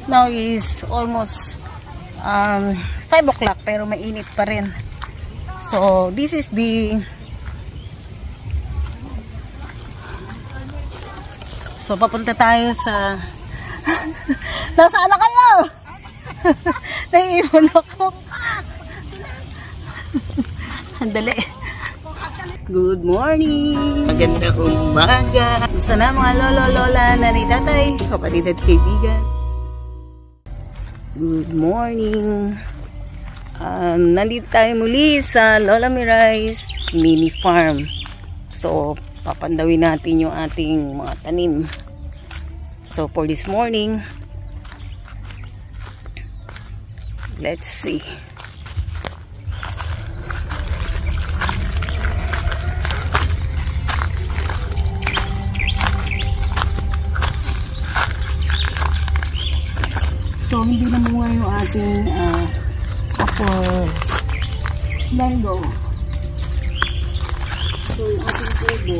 Now is almost 5 o'clock pero mainit pa rin. So this is the papunta tayo sa nasaan na kayo? Naiiwan ako. Andali. Good morning! Magandang umaga! Gusto na mga lolo-lola, nanay, tatay, kapatid at kaibigan. Good morning! Nandito tayo muli sa Lola Mirai's mini farm. So, papandawin natin yung ating mga tanim. So, for this morning, let's see. So, hindi na muna yung ating apple mango. So, yung ating tubo.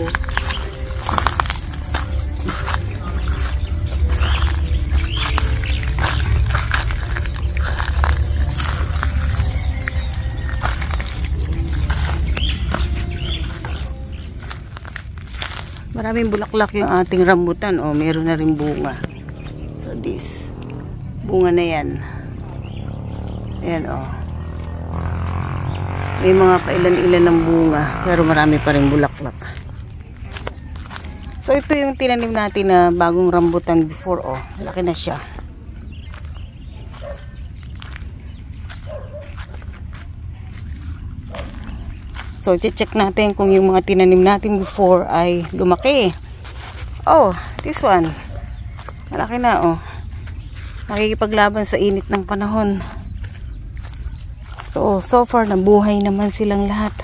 Maraming bulaklak yung ating rambutan. O, meron na rin bunga. So, this. Bunga na yan. Ayan, o. May mga kailan-ilan ng bunga. Pero marami pa rin bulaklak. So, ito yung tinanim natin na bagong rambutan before, o. Laki na siya. So, check natin kung yung mga tinanim natin before ay lumaki. Oh, this one. Malaki na, oh. Nakikipaglaban sa init ng panahon. So far, nabuhay naman silang lahat.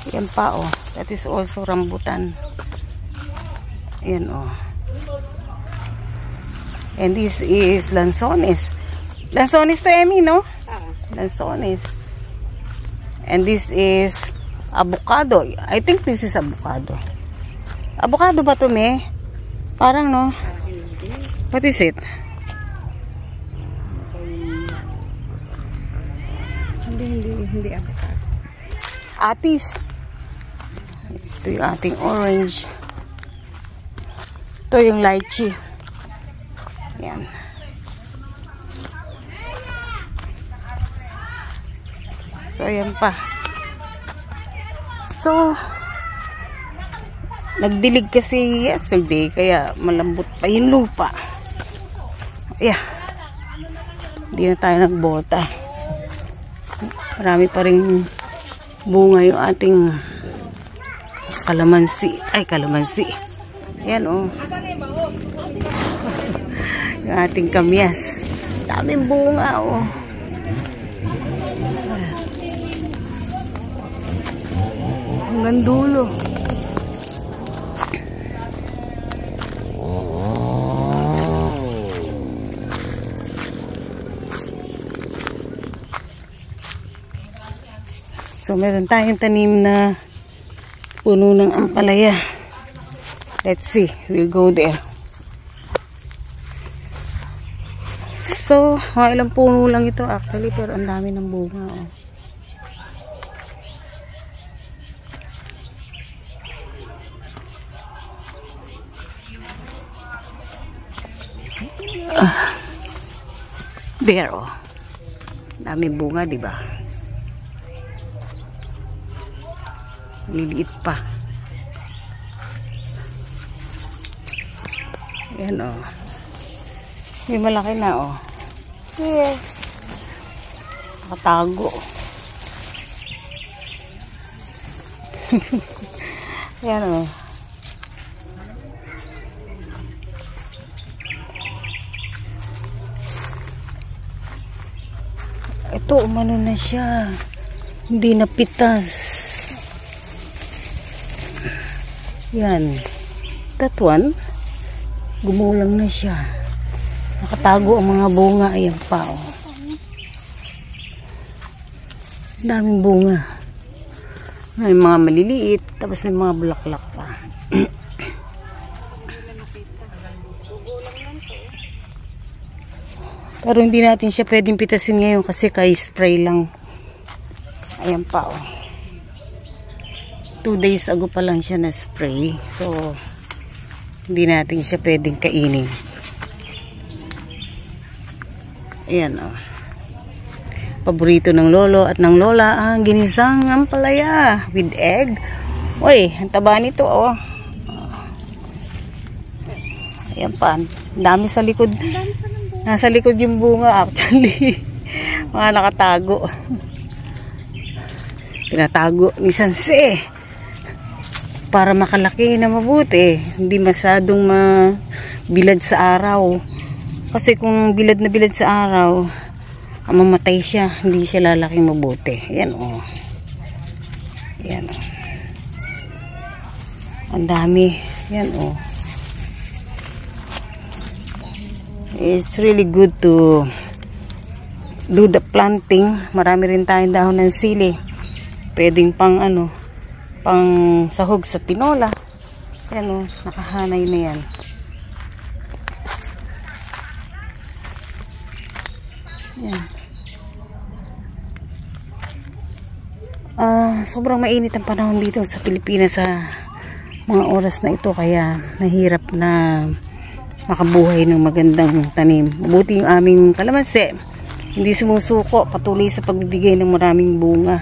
Yan pa, oh. That is also rambutan. Ayan, oh. And this is lanzones. Lanzones to, Emmy, no? Lanzones. And this is avocado. I think this is avocado. Avocado ba to, me? Parang, no? What is it? Hindi avocado. Atis. Ito yung ating orange. Ito yung lychee. Yan. So, ayan pa. So, nagdilig kasi yesterday, kaya malambot pa yung lupa. Yeah. Hindi na tayo nagbota. Marami pa rin bunga yung ating kalamansi. Ay, kalamansi. Ayan, oh. Yung ating kamyas. Daming bunga, oh. Hanggang dulo. So, meron tayong tanim na puno ng ampalaya. Let's see. We'll go there. So, ilang puno lang ito actually, pero ang dami ng bunga. Oh. There, oh. Daming bunga, di ba? Liliit pa. Ayan, oh. May malaki na, oh. Yeah. Nakatago. Ayan, oh. Ito, umano na siya. Hindi napitas. Yan. That one, gumulang na siya. Nakatago ang mga bunga. Ayan pa, oh. Daming bunga. May mga maliliit, tapos may mga bulaklak pa. Pero hindi natin siya pwedeng pitasin ngayon kasi kay spray lang. Ayan pa oh. 2 days ago pa lang siya na spray. So, hindi natin siya pwedeng kainin. Ayan oh. Paborito ng lolo at ng lola ang ginisang ampalaya with egg. Uy, ang taba nito oh. Ayan pa. Dami sa likod. Nasa likod yung bunga actually. Mga nakatago. Pinatago ni Sanse. Para makalaki na mabuti. Hindi masyadong bilad sa araw. Kasi kung bilad na bilad sa araw, mamatay siya. Hindi siya lalaking mabuti. Ayan o. Oh. Ayan o. Oh. Ang dami. Ayan o. Oh. It's really good to do the planting. Marami rin tayong dahon ng sili. Pwedeng pang pang sahog sa tinola. Ayan o, nakahanay na yan. Ayan. Sobrang mainit ang panahon dito sa Pilipinas sa mga oras na ito. Kaya mahirap na makabuhay ng magandang tanim. Mabuti yung aming kalamansi. Hindi sumusuko. Patuloy sa pagbibigay ng maraming bunga.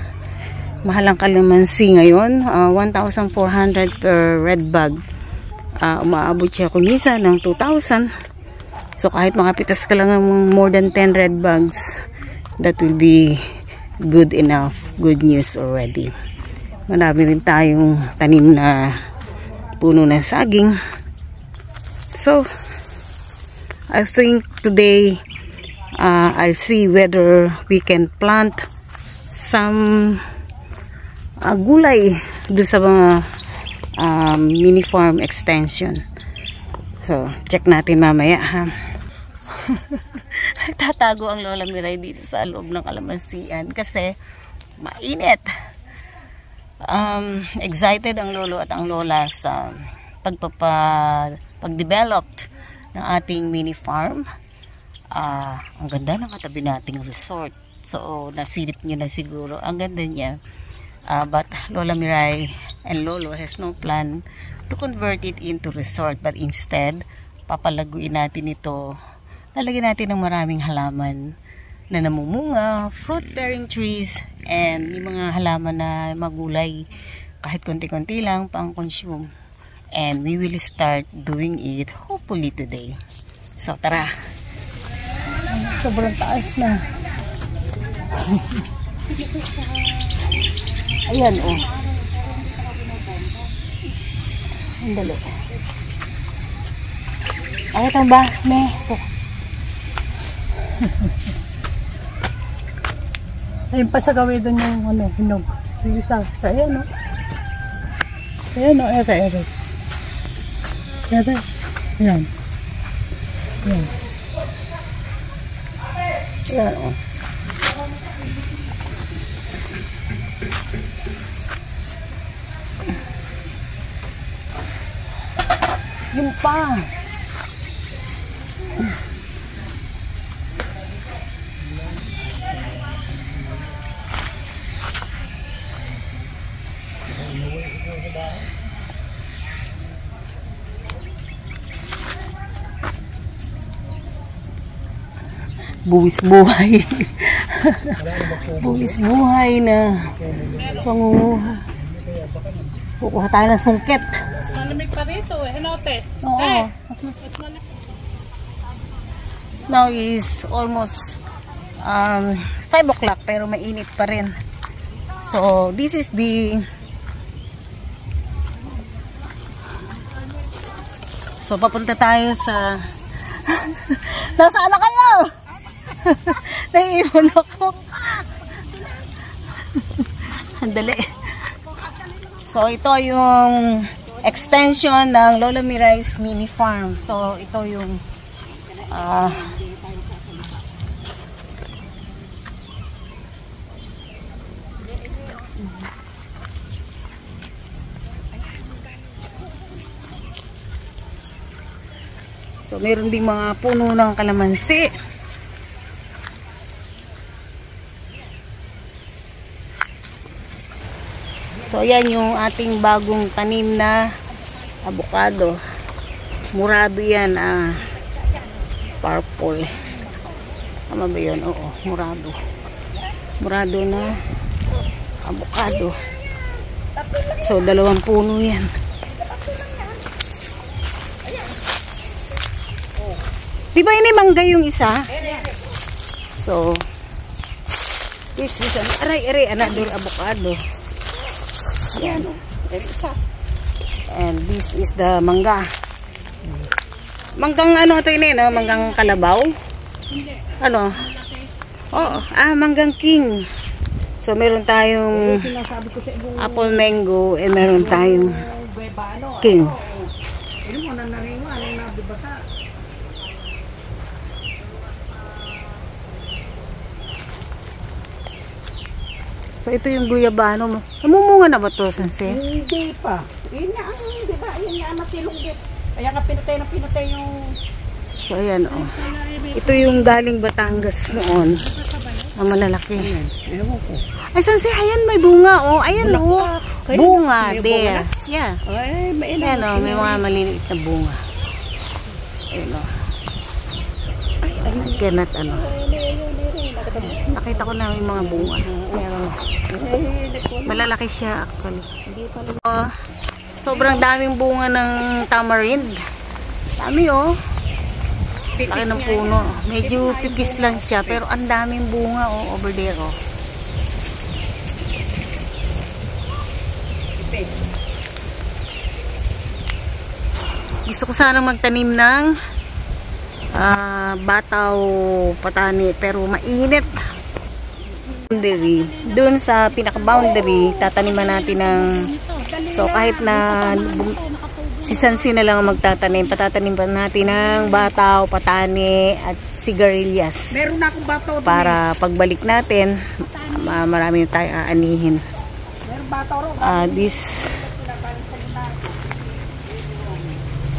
Mahal ang kalamansi ngayon. 1,400 per red bag. Umaabot siya kumisa ng 2,000. So kahit makapitas ka lang ng more than 10 red bags, that will be good enough. Good news already. Marami rin tayong tanim na puno ng saging. So, I think today I'll see whether we can plant some gulay do sa mga mini farm extension. So, check natin mamaya ha. Nagtatago ang Lola Miray dito sa loob ng kalamansian kasi mainit. Excited ang lolo at ang lola sa pag-developed ng ating mini farm. Ang ganda ng katabi nating resort. So, nasilip nyo na siguro. Ang ganda niya. But Lola Miray and Lolo has no plan to convert it into resort. But instead, papalaguin natin ito. Lalagyan natin ng maraming halaman na namumunga, fruit-bearing trees, and yung mga halaman na magulay. Kahit konti-konti lang pang-consume. And we will start doing it hopefully today. So, tara. Sobrang taas na. Ayan, oh. Ang dali. Ay, ito ba? Ayun pa sa gawin doon yung hinog. Yung isa. Ayan, oh. Ayan, oh. Ito. Ito. Ayan. Ayan. Ayan, oh. Yun pa. Buwis buhay. Buwis buhay na pangunguha. Kukuha tayo ng sungkit. Mas malamig pa rito eh. Hinote. Oo. Mas malamig. Now is almost 5 o'clock pero mainit pa rin. So this is the So papunta tayo sa Nasaan na kayo? Naiiwan ako. Andali. So, ito yung extension ng Lola Miray's mini farm. So, ito yung so, meron ding mga puno ng kalamansi. So, yan yung ating bagong tanim na avocado. Murado yan, purple. Tama ba yun? Oo, murado. Murado na avocado. So, 2 puno yan. Diba ini mangga yung isa? So, this is aray, another avocado. Ayan. And this is the mangga. Manggang ano ito yun, no? Manggang kalabaw? Ano? Oo, manggang king. So, meron tayong apple mango, and meron tayong king. So, ito yung guyabano mo. Namumunga na ba ito, Sensei? Hindi pa. Yun nga ang, di ba? Yun nga masilunggit. Kaya nga pinatay yung... So, ayan, oh. Ito yung galing Batangas noon. Ang malalaki. Ay, Sensei, ayan, may bunga, oh. Ayan, oh. Bunga, there. Yeah. Ayan, oh, may mga maliliit na bunga. Ayan, oh. Ganat, ano. Nakita ko na yung mga bunga. Meron. Malalaki siya, actually. Sobrang daming bunga ng tamarind. Dami, oh. Laki ng puno. Medyo pipis lang siya, pero ang daming bunga, oh, over there, oh. Gusto ko sanang magtanim ng bataw patani, pero mainit. Boundary. Doon sa pinaka-boundary, tataniman natin ng, so kahit na si Sansi na lang ang magtatanim, patatanim pa natin ng bataw, patani, at sigarilyas. Meron na akong bataw. Para pagbalik natin, marami tayo aanihin. Meron bataw ro.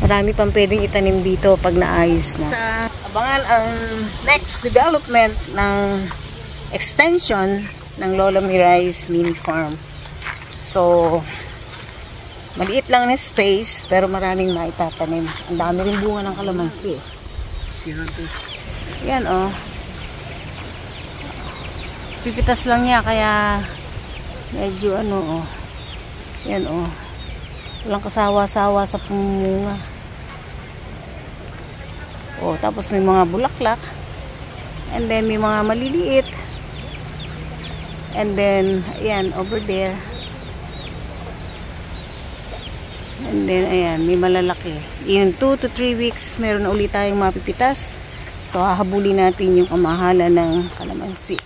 Marami pang pwedeng itanim dito pag naayos na. Abangan ang next development ng extension ng Lola Mirai's mini farm. So, maliit lang na space, pero maraming maitatanim. Ang dami rin bunga ng kalamansi. Yan, oh. Pipitas lang niya, kaya medyo ano, oh. Yan, oh. Walang kasawa-sawa sa pumunga. Oh, tapos may mga bulaklak. And then may mga maliliit. And then, ayan, over there. And then, ayan, may malalaki. In 2 to 3 weeks, meron na ulit tayong mapipitas. So, hahabulin natin yung kamahalan ng kalamansi.